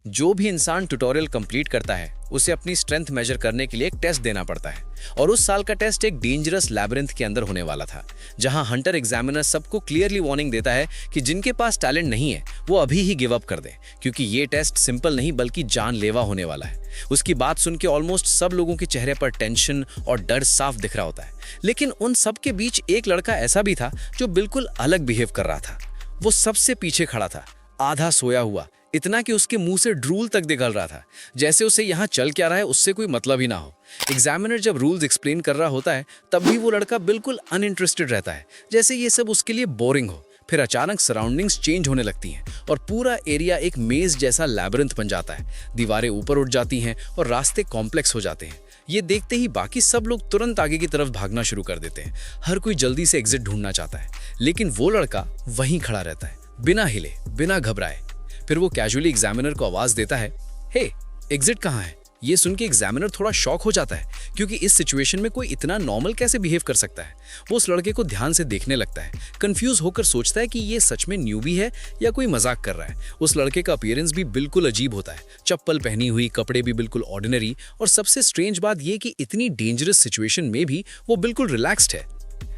जो भी इंसान ट्यूटोरियल कंप्लीट करता है उसे अपनी स्ट्रेंथ मेजर करने के लिए एक टेस्ट देना पड़ता है। और उस साल का टेस्ट एक डेंजरस लैबिरिंथ के अंदर होने वाला था, जहां हंटर एग्जामिनर सबको क्लियरली वार्निंग देता है कि जिनके पास टैलेंट नहीं है वो अभी ही गिव अप कर दें, क्योंकि ये टेस्ट सिंपल नहीं बल्कि जानलेवा होने वाला है। उसकी बात सुन के ऑलमोस्ट सब लोगों के चेहरे पर टेंशन और डर साफ दिख रहा होता है। लेकिन उन सब के बीच एक लड़का ऐसा भी था जो बिल्कुल अलग बिहेव कर रहा था। वो सबसे पीछे खड़ा था, आधा सोया हुआ, इतना कि उसके मुंह से ड्रूल तक निकल रहा था, जैसे उसे यहाँ चल क्या रहा है उससे कोई मतलब ही ना हो। एग्जामिनर जब रूल्स एक्सप्लेन कर रहा होता है तब भी वो लड़का बिल्कुल अनइंटरेस्टेड रहता है, जैसे ये सब उसके लिए बोरिंग हो। फिर अचानक सराउंडिंग्स चेंज होने लगती हैं और पूरा एरिया एक मेज जैसा लैबिरिंथ बन जाता है। दीवारें ऊपर उठ जाती हैं और रास्ते कॉम्प्लेक्स हो जाते हैं। ये देखते ही बाकी सब लोग तुरंत आगे की तरफ भागना शुरू कर देते हैं। हर कोई जल्दी से एग्जिट ढूंढना चाहता है, लेकिन वो लड़का वहीं खड़ा रहता है, बिना हिले, बिना घबराए। फिर वो कैजुअली एग्जामिनर को आवाज देता है, हे, एग्जिट कहाँ है? ये सुन के एग्जामिनर थोड़ा शॉक हो जाता है, क्योंकि इस सिचुएशन में कोई इतना नॉर्मल कैसे बिहेव कर सकता है। वो उस लड़के को ध्यान से देखने लगता है, कंफ्यूज होकर सोचता है कि ये सच में न्यूबी है या कोई मजाक कर रहा है। उस लड़के का अपीयरेंस भी बिल्कुल अजीब होता है, चप्पल पहनी हुई, कपड़े भी बिल्कुल ऑर्डिनरी, और सबसे स्ट्रेंज बात ये कि इतनी डेंजरस सिचुएशन में भी वो बिल्कुल रिलैक्स्ड है।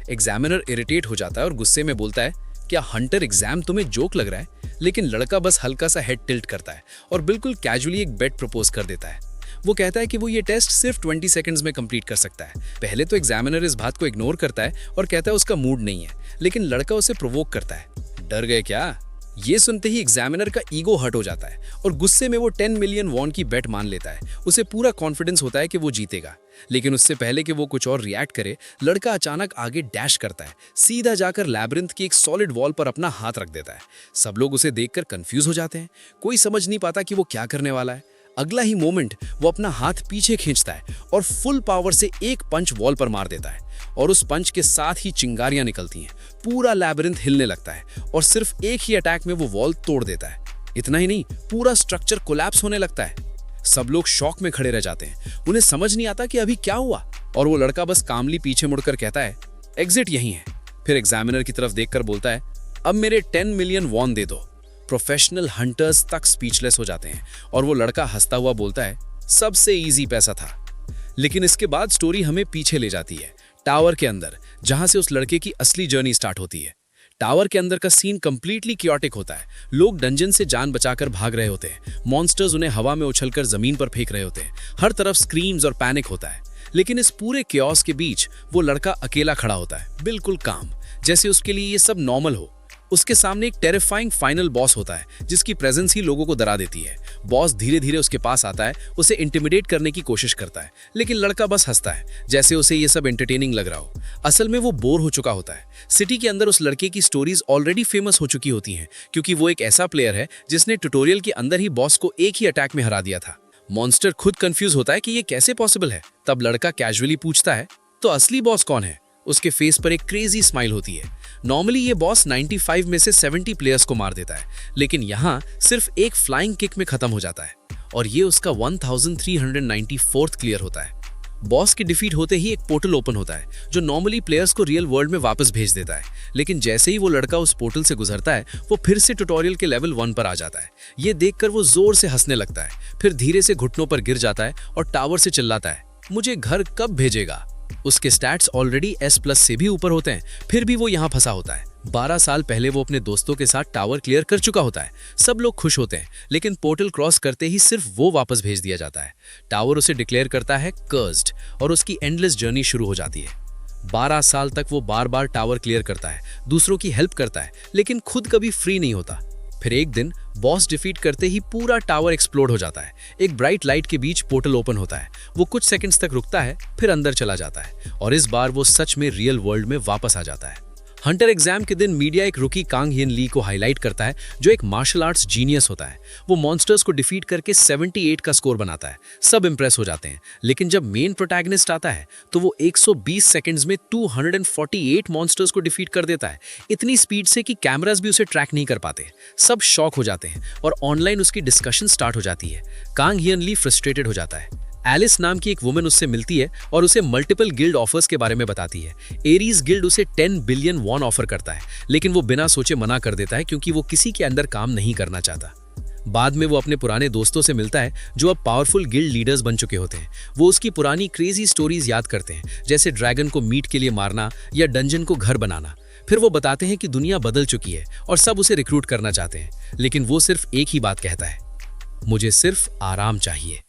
एग्जामिनर इरिटेट हो जाता है और गुस्से में बोलता है, क्या हंटर एग्जाम तुम्हें जोक लग रहा है? लेकिन लड़का बस हल्का सा हेड टिल्ट करता है और बिल्कुल कैजुअली एक बेट प्रपोज कर देता है। वो कहता है कि वो ये टेस्ट सिर्फ 20 सेकंड्स में कंप्लीट कर सकता है। पहले तो एग्जामिनर इस बात को इग्नोर करता है और कहता है उसका मूड नहीं है, लेकिन लड़का उसे प्रोवोक करता है। डर गए क्या? ये सुनते ही एग्जामिनर का ईगो हर्ट हो जाता है और गुस्से में वो 10 मिलियन वॉन की बेट मान लेता है। उसे पूरा कॉन्फिडेंस होता है कि वो जीतेगा। लेकिन उससे पहले कि वो कुछ और रिएक्ट करे, लड़का अचानक आगे डैश करता है, सीधा जाकर लैबिरिंथ की एक सॉलिड वॉल पर अपना हाथ रख देता है। सब लोग उसे देखकर कंफ्यूज हो जाते हैं, कोई समझ नहीं पाता कि वो क्या करने वाला है। अगला ही मोमेंट वो अपना हाथ पीछे खींचता है और फुल पावर से एक पंच वॉल पर मार देता है, और उस पंच के साथ ही चिंगारियां निकलती हैं। पूरा लैबिरिंथ हिलने लगता है और सिर्फ एक ही अटैक में वो वॉल तोड़ देता है। इतना ही नहीं, पूरा स्ट्रक्चर कोलैप्स होने लगता है। सब लोग शॉक में खड़े रह जाते हैं, उन्हें समझ नहीं आता कि अभी क्या हुआ, और वो लड़का बस कामली पीछे मुड़कर कहता है, एग्जिट यहीं है। फिर एग्जामिनर की तरफ देखकर बोलता है, अब मेरे 10 मिलियन वॉन दे दो। प्रोफेशनल हंटर्स तक स्पीचलेस हो जाते हैं और वो लड़का हंसता हुआ बोलता है, सबसे इजी पैसा था। लेकिन इसके बाद स्टोरी हमें पीछे ले जाती है, टावर के अंदर, जहां से उस लड़के की असली जर्नी स्टार्ट होती है। टावर के अंदर का सीन कंप्लीटली क्योटिक होता है। लोग डंजन से जान बचाकर भाग रहे होते हैं, मॉन्स्टर्स उन्हें हवा में उछलकर जमीन पर फेंक रहे होते हैं, हर तरफ स्क्रीम्स और पैनिक होता है। लेकिन इस पूरे क्योस के बीच वो लड़का अकेला खड़ा होता है, बिल्कुल काम, जैसे उसके लिए ये सब नॉर्मल हो। उसके सामने एक टेरिफाइंग फाइनल बॉस होता है, जिसकी प्रेजेंस ही लोगों को डरा देती है। बॉस धीरे धीरे उसके पास आता है, उसे इंटिमिडेट करने की कोशिश करता है, लेकिन लड़का बस हंसता है, जैसे उसे ये सब एंटरटेनिंग लग रहा हो। असल में वो बोर हो चुका होता है। सिटी के अंदर उस लड़के की स्टोरीज ऑलरेडी फेमस हो चुकी होती हैं, क्योंकि वो एक ऐसा प्लेयर है जिसने ट्यूटोरियल के अंदर ही बॉस को एक ही अटैक में हरा दिया था। मॉन्स्टर खुद कंफ्यूज होता है कि ये कैसे पॉसिबल है। तब लड़का कैजुअली पूछता है, तो असली बॉस कौन है? उसके फेस पर एक क्रेजी स्माइल होती है। नॉर्मली ये बॉस 95 में से 70 प्लेयर्स को मार देता है, लेकिन यहाँ सिर्फ एक फ्लाइंग किक में खत्म हो जाता है, और ये उसका 1394th क्लियर होता है। बॉस की डिफीट होते ही एक पोर्टल ओपन होता है, जो नॉर्मली प्लेयर्स को रियल वर्ल्ड में वापस भेज देता है। लेकिन जैसे ही वो लड़का उस पोर्टल से गुजरता है, वो फिर से ट्यूटोरियल के लेवल 1 पर आ जाता है। ये देखकर वो जोर से हंसने लगता है, फिर धीरे से घुटनों पर गिर जाता है और टावर से चिल्लाता है, मुझे घर कब भेजेगा? उसके स्टैट्स ऑलरेडी S+ से भी ऊपर होते हैं, फिर भी वो यहाँ फंसा होता है। 12 साल पहले वो अपने दोस्तों के साथ टावर क्लियर कर चुका होता है। सब लोग खुश होते हैं, लेकिन पोर्टल क्रॉस करते ही सिर्फ वो वापस भेज दिया जाता है। टावर उसे डिक्लेयर करता है कर्स्ड, और उसकी एंडलेस जर्नी शुरू हो जाती है। 12 साल तक वो बार बार टावर क्लियर करता है, दूसरों की हेल्प करता है, लेकिन खुद कभी फ्री नहीं होता। फिर एक दिन बॉस डिफीट करते ही पूरा टावर एक्सप्लोड हो जाता है। एक ब्राइट लाइट के बीच पोर्टल ओपन होता है, वो कुछ सेकंड्स तक रुकता है, फिर अंदर चला जाता है, और इस बार वो सच में रियल वर्ल्ड में वापस आ जाता है। हंटर एग्जाम के दिन मीडिया एक रुकी कांग हियन ली को हाईलाइट करता है, जो एक मार्शल आर्ट्स जीनियस होता है। वो मॉन्स्टर्स को डिफीट करके 78 का स्कोर बनाता है। सब इंप्रेस हो जाते हैं, लेकिन जब मेन प्रोटैगनिस्ट आता है तो वो 120 सेकंड्स में 248 मॉन्स्टर्स को डिफीट कर देता है, इतनी स्पीड से कि कैमरास भी उसे ट्रैक नहीं कर पाते। सब शॉक हो जाते हैं और ऑनलाइन उसकी डिस्कशन स्टार्ट हो जाती है। कांग हियन ली फ्रस्ट्रेटेड हो जाता है। एलिस नाम की एक वुमन उससे मिलती है और उसे मल्टीपल गिल्ड ऑफर्स के बारे में बताती है। एरीज गिल्ड उसे 10 बिलियन वॉन ऑफर करता है, लेकिन वो बिना सोचे मना कर देता है, क्योंकि वो किसी के अंदर काम नहीं करना चाहता। बाद में वो अपने पुराने दोस्तों से मिलता है जो अब पावरफुल गिल्ड लीडर्स बन चुके होते हैं। वो उसकी पुरानी क्रेजी स्टोरीज याद करते हैं, जैसे ड्रैगन को मीट के लिए मारना या डंजन को घर बनाना। फिर वो बताते हैं कि दुनिया बदल चुकी है और सब उसे रिक्रूट करना चाहते हैं, लेकिन वो सिर्फ एक ही बात कहता है, मुझे सिर्फ आराम चाहिए।